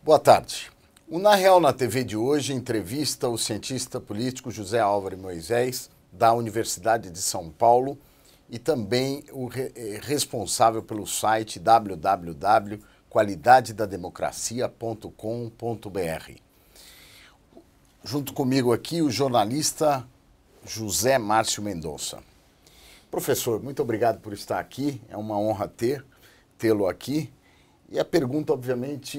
Boa tarde. O Na Real na TV de hoje entrevista o cientista político José Álvaro Moisés, da Universidade de São Paulo, e também o responsável pelo site www.qualidadedademocracia.com.br. Junto comigo aqui o jornalista José Márcio Mendonça. Professor, muito obrigado por estar aqui, é uma honra tê-lo aqui. E a pergunta, obviamente,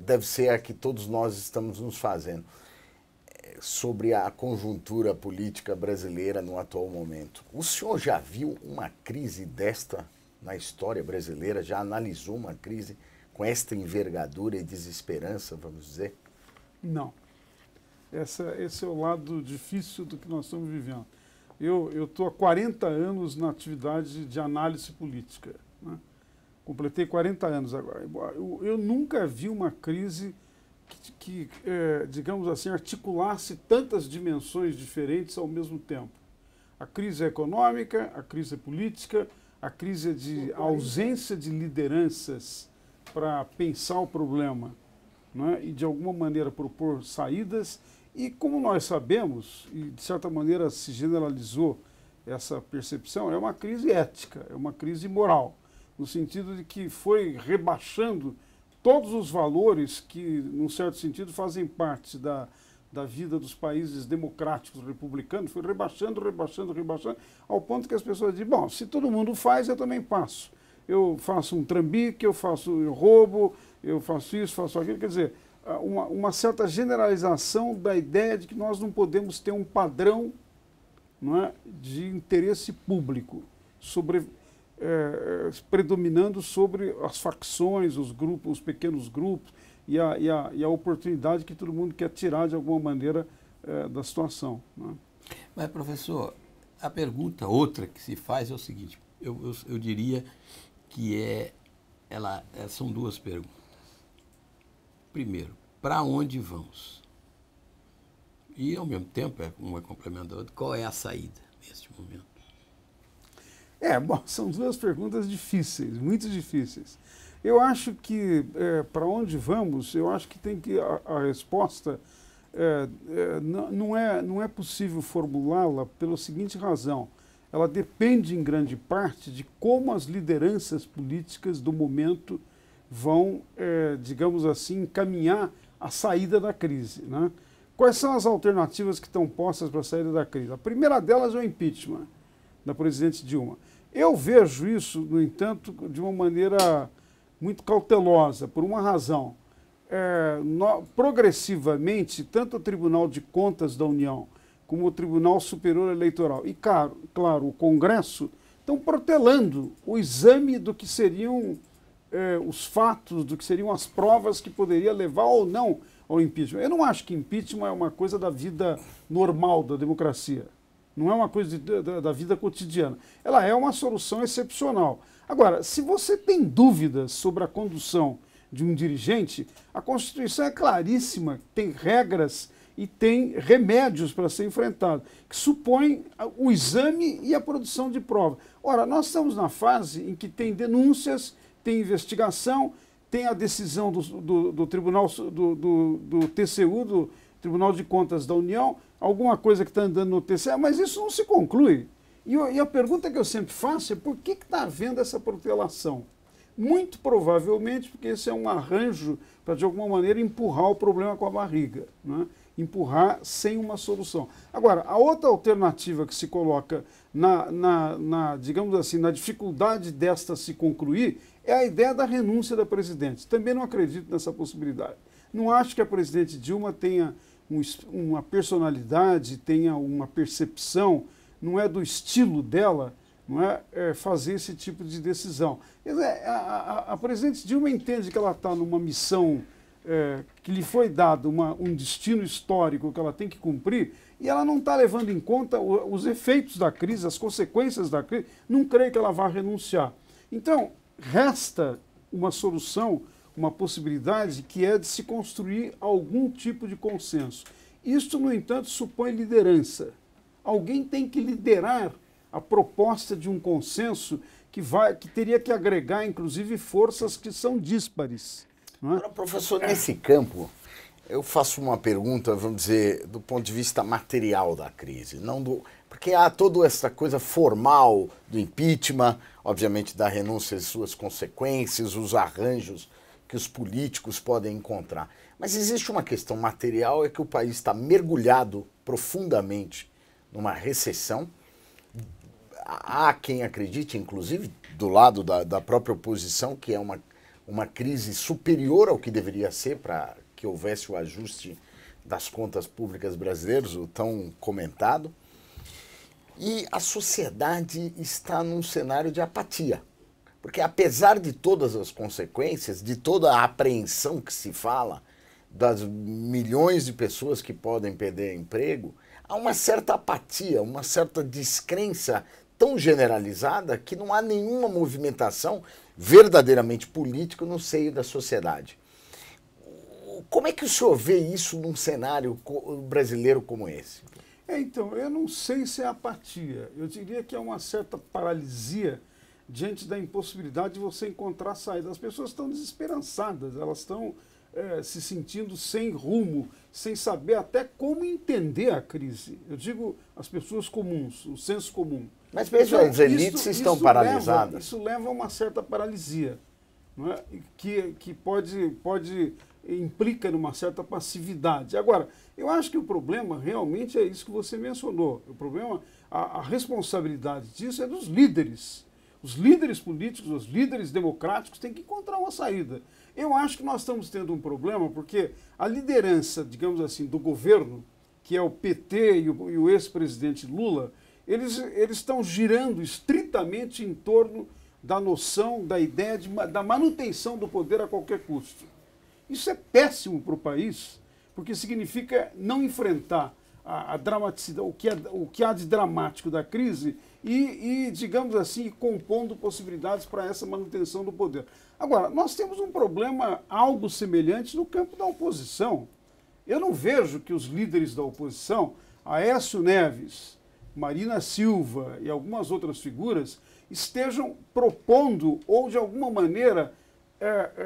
deve ser a que todos nós estamos nos fazendo, sobre a conjuntura política brasileira no atual momento. O senhor já viu uma crise desta na história brasileira? Já analisou uma crise com esta envergadura e desesperança, vamos dizer? Não. Esse é o lado difícil do que nós estamos vivendo. Eu estou há 40 anos na atividade de análise política, né? Completei 40 anos agora. Eu nunca vi uma crise que digamos assim, articulasse tantas dimensões diferentes ao mesmo tempo. A crise econômica, a crise política, a crise de ausência de lideranças para pensar o problema, né? E de alguma maneira propor saídas. E como nós sabemos, e de certa maneira se generalizou essa percepção, é uma crise ética, é uma crise moral, no sentido de que foi rebaixando todos os valores que, num certo sentido, fazem parte da vida dos países democráticos republicanos, foi rebaixando, ao ponto que as pessoas dizem, bom, se todo mundo faz, eu também faço. Eu faço um trambique, eu roubo, eu faço isso, faço aquilo, quer dizer, uma certa generalização da ideia de que nós não podemos ter um padrão, não é, de interesse público predominando sobre as facções, os grupos, os pequenos grupos e a oportunidade que todo mundo quer tirar de alguma maneira da situação, né? Mas, professor, a pergunta outra que se faz é o seguinte, eu diria que são duas perguntas. Primeiro, para onde vamos? E, ao mesmo tempo, uma complementa a outra, qual é a saída neste momento? Bom, são duas perguntas difíceis, muito difíceis. Eu acho que, para onde vamos, eu acho que tem que, a resposta não é possível formulá-la pela seguinte razão. Ela depende, em grande parte, de como as lideranças políticas do momento vão, digamos assim, encaminhar a saída da crise, né? Quais são as alternativas que estão postas para a saída da crise? A primeira delas é o impeachment da presidente Dilma. Eu vejo isso, no entanto, de uma maneira muito cautelosa, por uma razão. Progressivamente, tanto o Tribunal de Contas da União como o Tribunal Superior Eleitoral e, claro, o Congresso estão protelando o exame do que seriam os fatos, do que seriam as provas que poderia levar ou não ao impeachment. Eu não acho que impeachment é uma coisa da vida normal da democracia. Não é uma coisa da vida cotidiana. Ela é uma solução excepcional. Agora, se você tem dúvidas sobre a condução de um dirigente, a Constituição é claríssima, tem regras e tem remédios para ser enfrentado, que supõem o exame e a produção de prova. Ora, nós estamos na fase em que tem denúncias, tem investigação, tem a decisão do Tribunal, do TCU, do Tribunal de Contas da União, alguma coisa que está andando no TCE, mas isso não se conclui. E a pergunta que eu sempre faço é por que está havendo essa protelação? Muito provavelmente porque esse é um arranjo para, de alguma maneira, empurrar o problema com a barriga, né? Empurrar sem uma solução. Agora, a outra alternativa que se coloca digamos assim, na dificuldade desta se concluir é a ideia da renúncia da presidente. Também não acredito nessa possibilidade. Não acho que a presidente Dilma tenha uma personalidade, tenha uma percepção, não é do estilo dela, não é, fazer esse tipo de decisão. A presidente Dilma entende que ela está numa missão que lhe foi dado, um destino histórico que ela tem que cumprir, e ela não está levando em conta os efeitos da crise, as consequências da crise, não creio que ela vá renunciar. Então, resta uma solução, uma possibilidade que é de se construir algum tipo de consenso. Isto, no entanto, supõe liderança. Alguém tem que liderar a proposta de um consenso que teria que agregar, inclusive, forças que são díspares. Não é? Agora, professor, nesse campo, eu faço uma pergunta, vamos dizer, do ponto de vista material da crise, não do, porque há toda essa coisa formal do impeachment, obviamente da renúncia e suas consequências, os arranjos que os políticos podem encontrar. Mas existe uma questão material, é que o país está mergulhado profundamente numa recessão. Há quem acredite, inclusive do lado da própria oposição, que é uma crise superior ao que deveria ser para que houvesse o ajuste das contas públicas brasileiras, o tão comentado. E a sociedade está num cenário de apatia. Porque apesar de todas as consequências, de toda a apreensão que se fala, das milhões de pessoas que podem perder emprego, há uma certa apatia, uma certa descrença tão generalizada que não há nenhuma movimentação verdadeiramente política no seio da sociedade. Como é que o senhor vê isso num cenário brasileiro como esse? Então, eu não sei se é apatia. Eu diria que é uma certa paralisia diante da impossibilidade de você encontrar saída. As pessoas estão desesperançadas, elas estão se sentindo sem rumo, sem saber até como entender a crise. Eu digo as pessoas comuns, o senso comum. Mas mesmo as elites estão paralisadas. Isso leva a uma certa paralisia, não é? que pode implica numa certa passividade. Agora, eu acho que o problema realmente é isso que você mencionou. O problema, a responsabilidade disso é dos líderes. Os líderes políticos, os líderes democráticos têm que encontrar uma saída. Eu acho que nós estamos tendo um problema porque a liderança, digamos assim, do governo, que é o PT e o ex-presidente Lula, eles estão girando estritamente em torno da noção, da ideia da manutenção do poder a qualquer custo. Isso é péssimo para o país, porque significa não enfrentar a dramaticidade, o que há de dramático da crise e, digamos assim, compondo possibilidades para essa manutenção do poder. Agora, nós temos um problema algo semelhante no campo da oposição. Eu não vejo que os líderes da oposição, Aécio Neves, Marina Silva e algumas outras figuras, estejam propondo ou, de alguma maneira,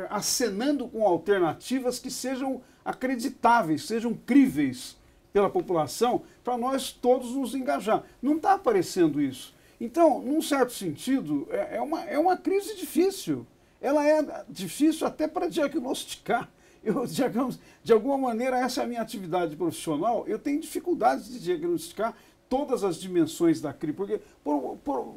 acenando com alternativas que sejam acreditáveis, sejam críveis pela população, para nós todos nos engajar. Não está aparecendo isso. Então, num certo sentido, é uma crise difícil. Ela é difícil até para diagnosticar. De alguma maneira, essa é a minha atividade profissional, eu tenho dificuldades de diagnosticar todas as dimensões da crise, porque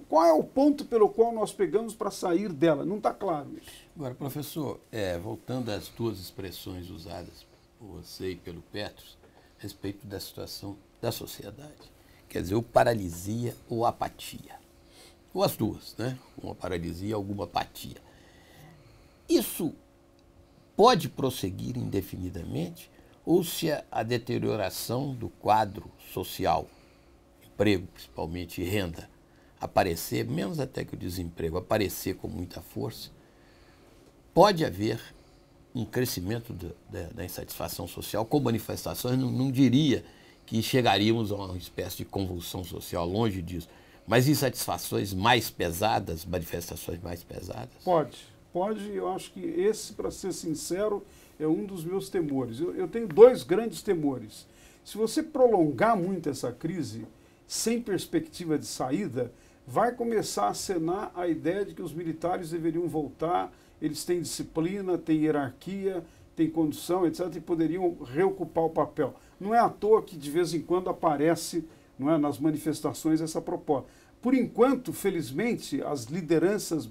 qual é o ponto pelo qual nós pegamos para sair dela? Não está claro isso. Agora, professor, voltando às duas expressões usadas por você e pelo Petros, a respeito da situação da sociedade, quer dizer, ou paralisia ou apatia, ou as duas, né? Uma paralisia, alguma apatia. Isso pode prosseguir indefinidamente ou se a deterioração do quadro social, emprego principalmente e renda, aparecer, menos até que o desemprego, aparecer com muita força, pode haver um crescimento da insatisfação social com manifestações, não diria que chegaríamos a uma espécie de convulsão social, longe disso, mas insatisfações mais pesadas, manifestações mais pesadas? Pode, eu acho que esse, para ser sincero, é um dos meus temores. Eu tenho dois grandes temores. Se você prolongar muito essa crise, sem perspectiva de saída, vai começar a acenar a ideia de que os militares deveriam voltar, eles têm disciplina, têm hierarquia, têm condução, etc., e poderiam reocupar o papel. Não é à toa que de vez em quando aparece, não é, nas manifestações essa proposta. Por enquanto, felizmente, as lideranças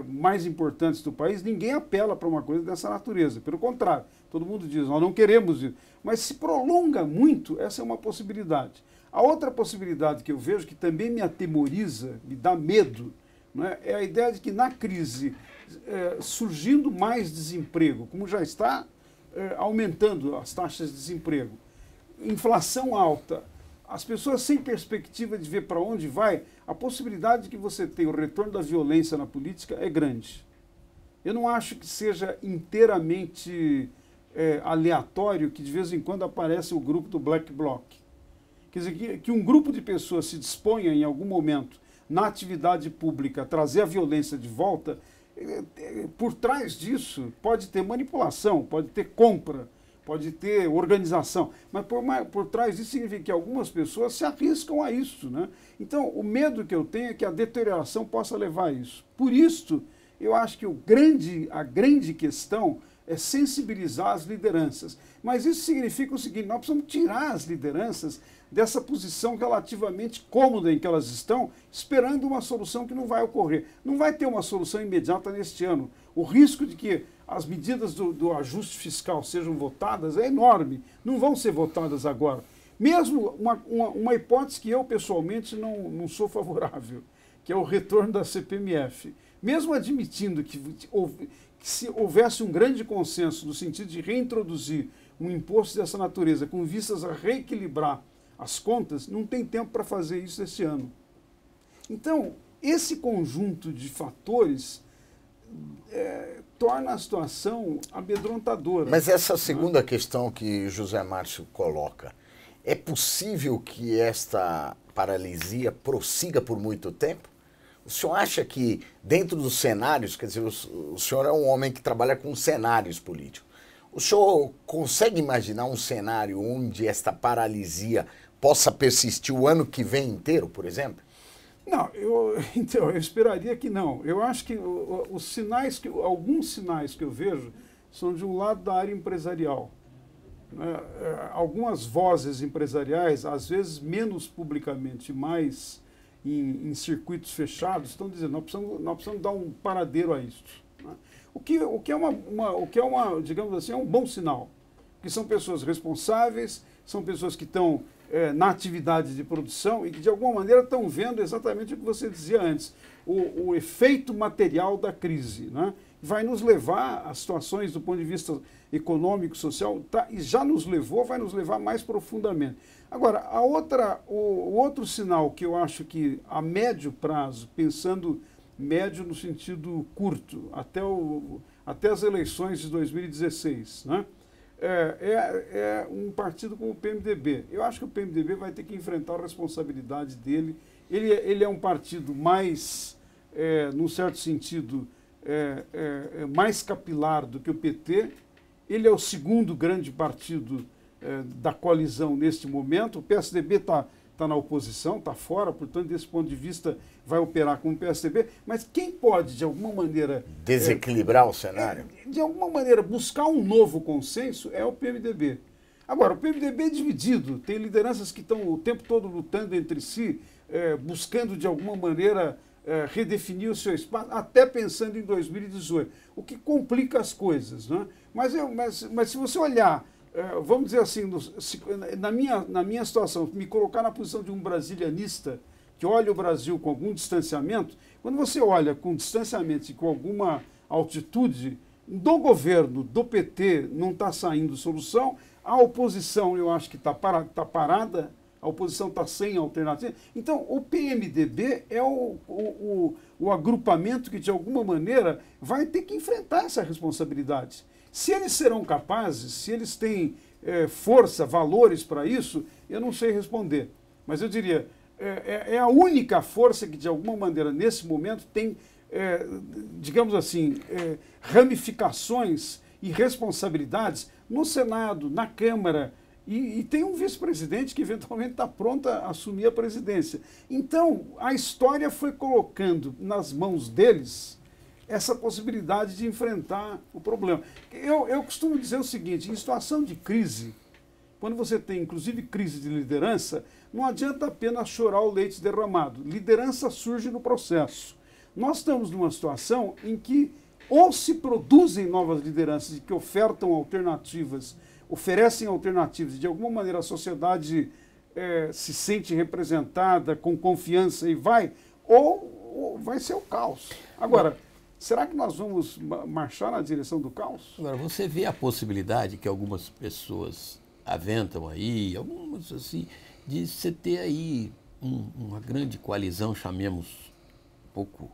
mais importantes do país, ninguém apela para uma coisa dessa natureza. Pelo contrário, todo mundo diz, nós não queremos isso. Mas se prolonga muito, essa é uma possibilidade. A outra possibilidade que eu vejo, que também me atemoriza, me dá medo, não é a ideia de que na crise, surgindo mais desemprego, como já está aumentando as taxas de desemprego, inflação alta, as pessoas sem perspectiva de ver para onde vai, a possibilidade de que você tenha o retorno da violência na política é grande. Eu não acho que seja inteiramente aleatório que de vez em quando aparece o grupo do Black Bloc. Quer dizer, que um grupo de pessoas se disponha em algum momento na atividade pública a trazer a violência de volta, por trás disso pode ter manipulação, pode ter compra, pode ter organização, mas por trás disso significa que algumas pessoas se arriscam a isso, né? Então, o medo que eu tenho é que a deterioração possa levar a isso. Por isso, eu acho que a grande questão é sensibilizar as lideranças. Mas isso significa o seguinte: nós precisamos tirar as lideranças dessa posição relativamente cômoda em que elas estão, esperando uma solução que não vai ocorrer. Não vai ter uma solução imediata neste ano. O risco de que as medidas do ajuste fiscal sejam votadas é enorme. Não vão ser votadas agora. Mesmo uma hipótese que eu, pessoalmente, não sou favorável, que é o retorno da CPMF. Mesmo admitindo que se houvesse um grande consenso no sentido de reintroduzir um imposto dessa natureza com vistas a reequilibrar as contas, não tem tempo para fazer isso esse ano. Então, esse conjunto de fatores torna a situação amedrontadora. Mas essa segunda questão que José Márcio coloca, é possível que esta paralisia prossiga por muito tempo? O senhor acha que dentro dos cenários, quer dizer, o senhor é um homem que trabalha com cenários políticos, o senhor consegue imaginar um cenário onde esta paralisia possa persistir o ano que vem inteiro, por exemplo? Não, então, eu esperaria que não. Eu acho que alguns sinais que eu vejo são de um lado da área empresarial. Algumas vozes empresariais, às vezes menos publicamente, mais em circuitos fechados, estão dizendo: nós precisamos dar um paradeiro a isso. Né? O que é digamos assim, é um bom sinal, que são pessoas responsáveis, são pessoas que estão na atividade de produção e que de alguma maneira estão vendo exatamente o que você dizia antes, o efeito material da crise, né? Vai nos levar a situações do ponto de vista econômico, social, e já nos levou, vai nos levar mais profundamente. Agora, o outro sinal que eu acho que a médio prazo, pensando médio no sentido curto, até as eleições de 2016, né? É um partido como o PMDB. Eu acho que o PMDB vai ter que enfrentar a responsabilidade dele. Ele é um partido mais, num certo sentido, mais capilar do que o PT. Ele é o segundo grande partido da coalizão neste momento. O PSDB está na oposição, está fora, portanto, desse ponto de vista, vai operar como PSDB. Mas quem pode, de alguma maneira... desequilibrar o cenário? De alguma maneira, buscar um novo consenso é o PMDB. Agora, o PMDB é dividido, tem lideranças que estão o tempo todo lutando entre si, buscando, de alguma maneira, redefinir o seu espaço, até pensando em 2018, o que complica as coisas, né? Mas se você olhar, vamos dizer assim, na minha situação, me colocar na posição de um brasilianista que olha o Brasil com algum distanciamento, quando você olha com distanciamento e com alguma altitude, do governo, do PT, não está saindo solução, a oposição eu acho que está parada, a oposição está sem alternativa. Então, o PMDB é o agrupamento que, de alguma maneira, vai ter que enfrentar essa responsabilidade. Se eles serão capazes, se eles têm força, valores para isso, eu não sei responder. Mas eu diria, é a única força que, de alguma maneira, nesse momento, tem, digamos assim, ramificações e responsabilidades no Senado, na Câmara, e tem um vice-presidente que eventualmente está pronto a assumir a presidência. Então, a história foi colocando nas mãos deles essa possibilidade de enfrentar o problema. Eu costumo dizer o seguinte: em situação de crise, quando você tem inclusive crise de liderança, não adianta apenas chorar o leite derramado. Liderança surge no processo. Nós estamos numa situação em que ou se produzem novas lideranças que ofertam alternativas, oferecem alternativas e de alguma maneira a sociedade se sente representada com confiança e ou vai ser o caos. Agora, será que nós vamos marchar na direção do caos? Agora, você vê a possibilidade que algumas pessoas aventam aí, algumas assim, de você ter aí uma grande coalizão, chamemos um pouco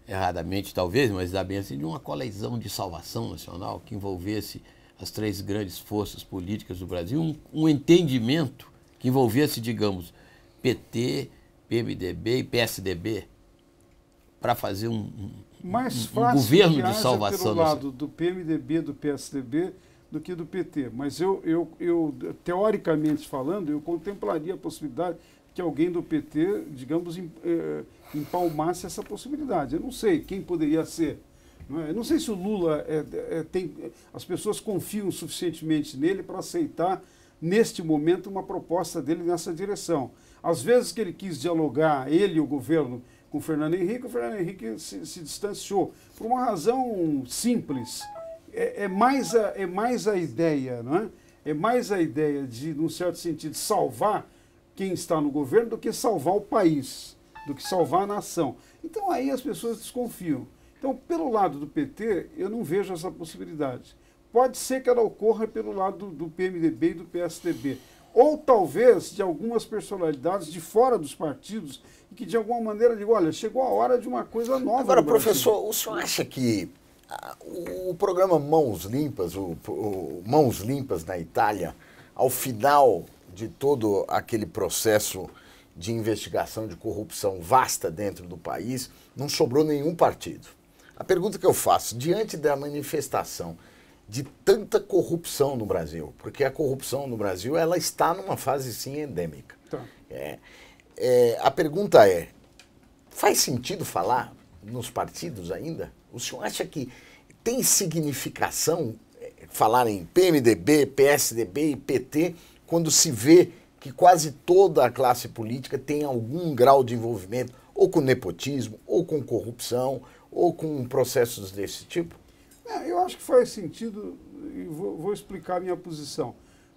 erradamente talvez, mas dá bem assim, de uma coalizão de salvação nacional que envolvesse as três grandes forças políticas do Brasil, um entendimento que envolvesse, digamos, PT, PMDB e PSDB, para fazer mais fácil governo que de haja salvação pelo lado do PMDB, do PSDB, do que do PT. Mas eu, teoricamente falando, eu contemplaria a possibilidade que alguém do PT, digamos, empalmasse essa possibilidade. Eu não sei quem poderia ser. Não é? Eu não sei se o Lula as pessoas confiam suficientemente nele para aceitar, neste momento, uma proposta dele nessa direção. Às vezes que ele quis dialogar, ele e o governo, com o Fernando Henrique se distanciou. Por uma razão simples. É mais a ideia, não é? É mais a ideia de, num certo sentido, salvar quem está no governo do que salvar o país, do que salvar a nação. Então aí as pessoas desconfiam. Então, pelo lado do PT, eu não vejo essa possibilidade. Pode ser que ela ocorra pelo lado do PMDB e do PSDB. Ou talvez de algumas personalidades de fora dos partidos que de alguma maneira digam, olha, chegou a hora de uma coisa nova. Agora, professor, o senhor acha que o programa Mãos Limpas, o Mãos Limpas na Itália, ao final de todo aquele processo de investigação de corrupção vasta dentro do país, não sobrou nenhum partido? A pergunta que eu faço, diante da manifestação de tanta corrupção no Brasil, porque a corrupção no Brasil ela está numa fase, sim, endêmica. Tá. A pergunta é, faz sentido falar nos partidos ainda? O senhor acha que tem significação falar em PMDB, PSDB e PT quando se vê que quase toda a classe política tem algum grau de envolvimento ou com nepotismo, ou com corrupção, ou com processos desse tipo? Eu acho que faz sentido, e vou explicar a minha posição.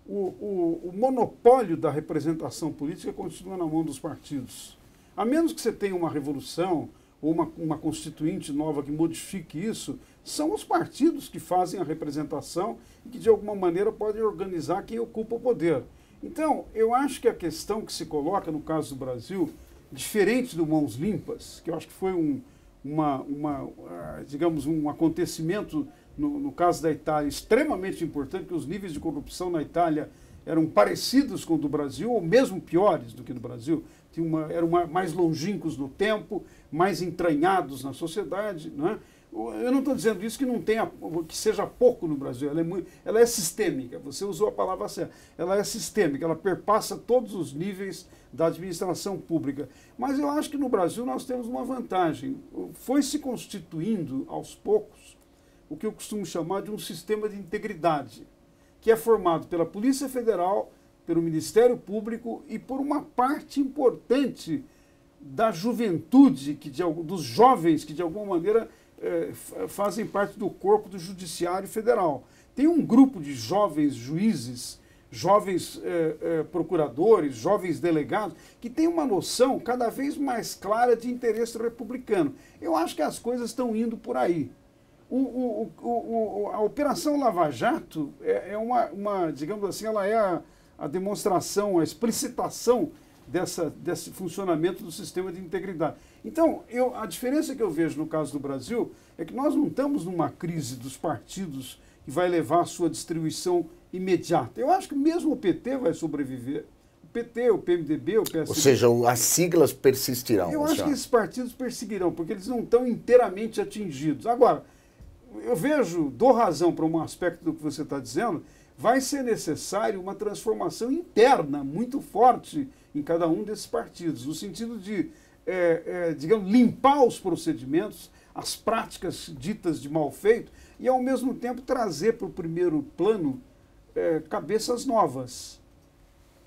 O monopólio da representação política continua na mão dos partidos. A menos que você tenha uma revolução ou uma constituinte nova que modifique isso, são os partidos que fazem a representação e que, de alguma maneira, podem organizar quem ocupa o poder. Então, eu acho que a questão que se coloca no caso do Brasil, diferente do Mãos Limpas, que eu acho que foi digamos, um acontecimento, no caso da Itália, extremamente importante, que os níveis de corrupção na Itália eram parecidos com o do Brasil, ou mesmo piores do que no Brasil, eram mais longínquos no tempo, mais entranhados na sociedade, não é? Eu não estou dizendo isso que seja pouco no Brasil, ela é sistêmica, você usou a palavra certa, ela é sistêmica, ela perpassa todos os níveis da administração pública. Mas eu acho que no Brasil nós temos uma vantagem, foi se constituindo aos poucos o que eu costumo chamar de um sistema de integridade, que é formado pela Polícia Federal, pelo Ministério Público e por uma parte importante da juventude, dos jovens que de alguma maneira fazem parte do corpo do Judiciário Federal. Tem um grupo de jovens juízes, jovens procuradores, jovens delegados, que tem uma noção cada vez mais clara de interesse republicano. Eu acho que as coisas estão indo por aí. A Operação Lava Jato digamos assim, ela é a demonstração, a explicitação desse funcionamento do sistema de integridade. Então, a diferença que eu vejo no caso do Brasil é que nós não estamos numa crise dos partidos que vai levar à sua distribuição imediata. Eu acho que mesmo o PT vai sobreviver. O PT, o PMDB, o PSDB... Ou seja, as siglas persistirão. Eu acho que esses partidos perseguirão, porque eles não estão inteiramente atingidos. Agora, dou razão para um aspecto do que você está dizendo, vai ser necessário uma transformação interna muito forte em cada um desses partidos, no sentido de, digamos, limpar os procedimentos, as práticas ditas de mal feito, e ao mesmo tempo trazer para o primeiro plano cabeças novas,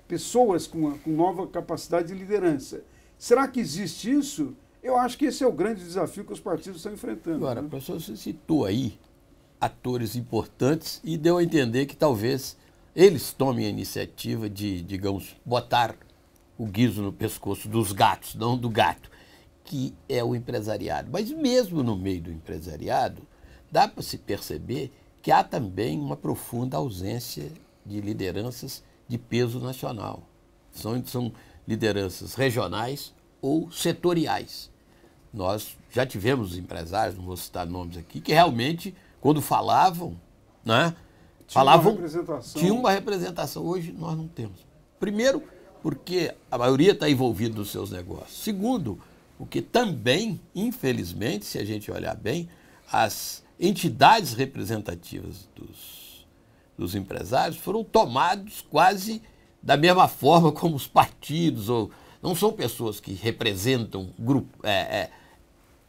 pessoas com nova capacidade de liderança. Será que existe isso? Eu acho que esse é o grande desafio que os partidos estão enfrentando. Agora, professor, você citou aí atores importantes e deu a entender que talvez eles tomem a iniciativa de, digamos, botar o guizo no pescoço dos gatos, não do gato, que é o empresariado. Mas mesmo no meio do empresariado, dá para se perceber que há também uma profunda ausência de lideranças de peso nacional. São lideranças regionais ou setoriais. Nós já tivemos empresários, não vou citar nomes aqui, que realmente, quando falavam, né, tinha uma representação. Hoje nós não temos. Primeiro, porque a maioria está envolvida nos seus negócios. Segundo, Porque também, infelizmente, se a gente olhar bem, as entidades representativas dos empresários foram tomados quase da mesma forma como os partidos, ou não são pessoas que representam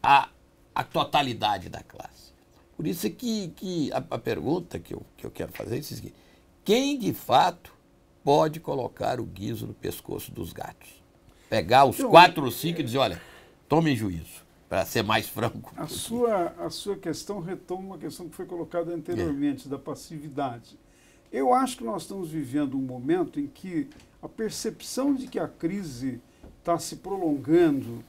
a totalidade da classe. Por isso é que a pergunta que eu quero fazer é a seguinte: quem de fato pode colocar o guiso no pescoço dos gatos? Pegar os 4 ou 5 e dizer, olha, tomem juízo, para ser mais franco. A sua questão retoma uma questão que foi colocada anteriormente, da passividade. Eu acho que nós estamos vivendo um momento em que a percepção de que a crise está se prolongando,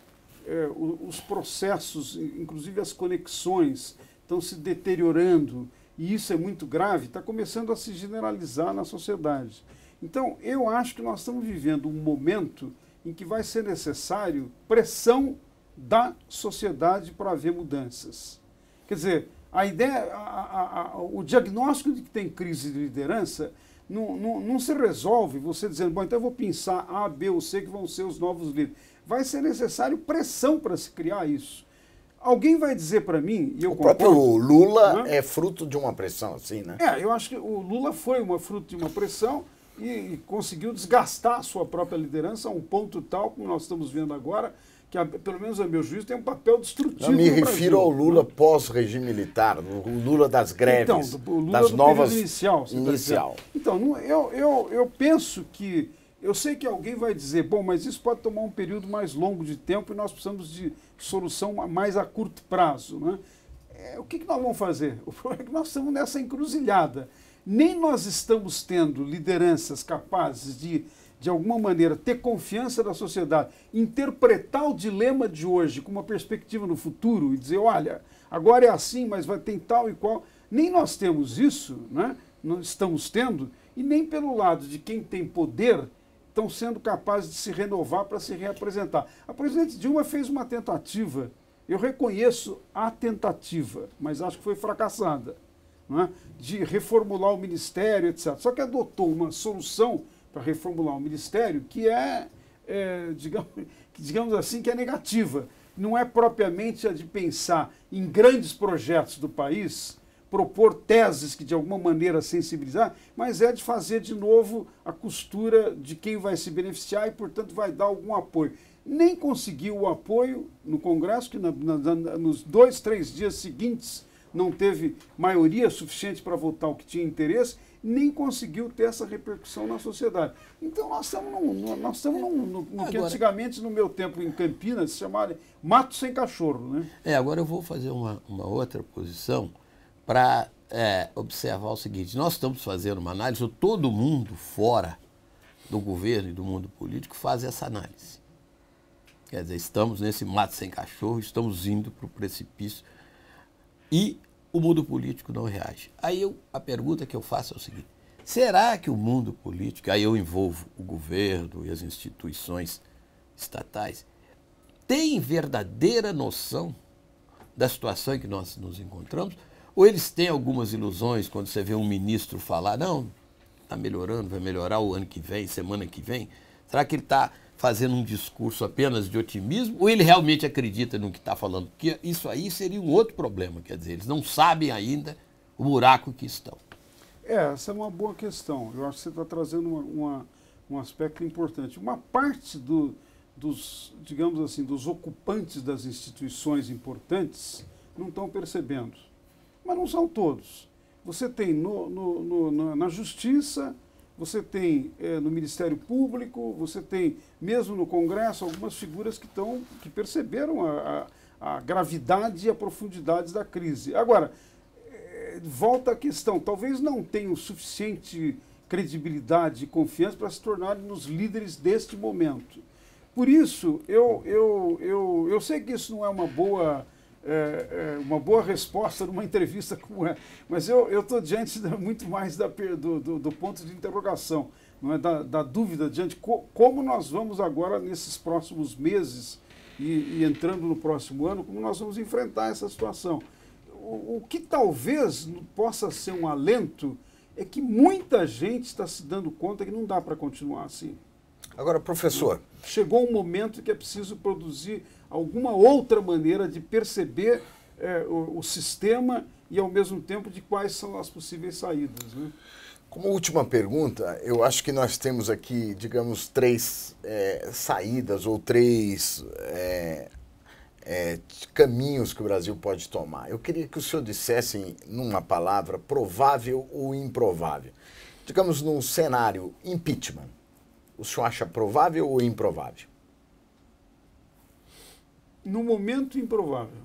os processos, inclusive as conexões, estão se deteriorando, e isso é muito grave, está começando a se generalizar na sociedade. Então, eu acho que nós estamos vivendo um momento em que vai ser necessário pressão da sociedade para haver mudanças. Quer dizer, a ideia, o diagnóstico de que tem crise de liderança não se resolve você dizendo, bom, então eu vou pensar A, B ou C que vão ser os novos líderes. Vai ser necessário pressão para se criar isso. Alguém vai dizer para mim, e eu concordo... O próprio Lula é fruto de uma pressão, assim, né? Eu acho que o Lula foi fruto de uma pressão e conseguiu desgastar a sua própria liderança a um ponto tal, como nós estamos vendo agora, que, pelo menos a meu juízo, tem um papel destrutivo. Eu me refiro ao Lula pós-regime militar, o Lula das greves, então, o Lula das novas... inicial. Inicial. Então, eu penso que... Eu sei que alguém vai dizer, bom, mas isso pode tomar um período mais longo de tempo e nós precisamos de solução mais a curto prazo, né? O que nós vamos fazer? O problema é que nós estamos nessa encruzilhada. Nem nós estamos tendo lideranças capazes de alguma maneira, ter confiança da sociedade, interpretar o dilema de hoje com uma perspectiva no futuro e dizer, olha, agora é assim, mas vai ter tal e qual. Nem nós temos isso, né? Não estamos tendo, e nem pelo lado de quem tem poder estão sendo capazes de se renovar para se reapresentar. A presidente Dilma fez uma tentativa, eu reconheço a tentativa, mas acho que foi fracassada, não é? De reformular o ministério, etc. Só que adotou uma solução para reformular o ministério que digamos assim, que é negativa. Não é propriamente a de pensar em grandes projetos do país, propor teses que de alguma maneira sensibilizar, mas é de fazer de novo a costura de quem vai se beneficiar e, portanto, vai dar algum apoio. Nem conseguiu o apoio no Congresso, que nos 2, 3 dias seguintes não teve maioria suficiente para votar o que tinha interesse, nem conseguiu ter essa repercussão na sociedade. Então nós estamos no que antigamente, no meu tempo em Campinas, se chamava mato sem cachorro, né? Agora eu vou fazer uma outra posição para observar o seguinte: nós estamos fazendo uma análise, todo mundo fora do governo e do mundo político faz essa análise. Quer dizer, estamos nesse mato sem cachorro, estamos indo para o precipício e o mundo político não reage. Aí a pergunta que eu faço é o seguinte: será que o mundo político, aí eu envolvo o governo e as instituições estatais, tem verdadeira noção da situação em que nós nos encontramos? Ou eles têm algumas ilusões quando você vê um ministro falar, não, está melhorando, vai melhorar o ano que vem, semana que vem? Será que ele está fazendo um discurso apenas de otimismo ou ele realmente acredita no que está falando? Porque isso aí seria um outro problema, quer dizer, eles não sabem ainda o buraco que estão. Essa é uma boa questão. Eu acho que você está trazendo um aspecto importante. Uma parte dos, digamos assim, dos ocupantes das instituições importantes não estão percebendo. Mas não são todos. Você tem na Justiça, você tem no Ministério Público, você tem mesmo no Congresso algumas figuras que perceberam a gravidade e a profundidade da crise. Agora, volta a questão, talvez não tenham suficiente credibilidade e confiança para se tornarem os líderes deste momento. Por isso, eu sei que isso não é uma boa resposta numa entrevista como essa, mas eu estou diante muito mais do ponto de interrogação, não é? Da dúvida diante como nós vamos agora, nesses próximos meses e entrando no próximo ano, como nós vamos enfrentar essa situação. O que talvez possa ser um alento é que muita gente está se dando conta que não dá para continuar assim. Agora, professor... Chegou um momento que é preciso produzir alguma outra maneira de perceber o sistema e, ao mesmo tempo, de quais são as possíveis saídas, né? Como última pergunta, eu acho que nós temos aqui, digamos, três saídas ou três caminhos que o Brasil pode tomar. Eu queria que o senhor dissesse, numa palavra, provável ou improvável. Digamos, num cenário impeachment, o senhor acha provável ou improvável? No momento, improvável.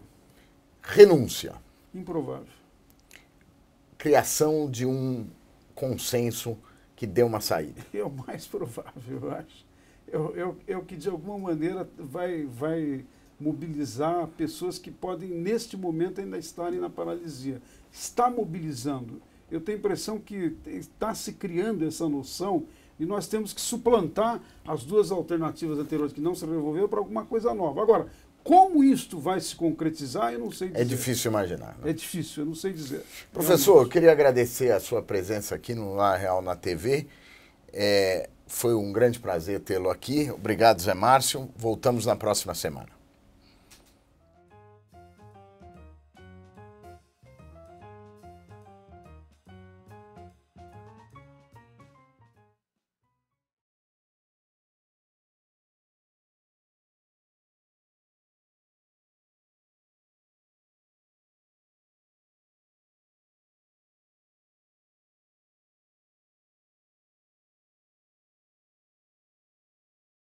Renúncia. Improvável. Criação de um consenso que dê uma saída. É o mais provável, eu acho. É o que, de alguma maneira, vai mobilizar pessoas que podem, neste momento, ainda estarem na paralisia. Está mobilizando. Eu tenho a impressão que está se criando essa noção e nós temos que suplantar as duas alternativas anteriores que não se resolveram para alguma coisa nova. Agora, como isto vai se concretizar, eu não sei dizer. É difícil imaginar. Né? É difícil, eu não sei dizer. Professor, eu queria agradecer a sua presença aqui no La Real na TV. Foi um grande prazer tê-lo aqui. Obrigado, Zé Márcio. Voltamos na próxima semana.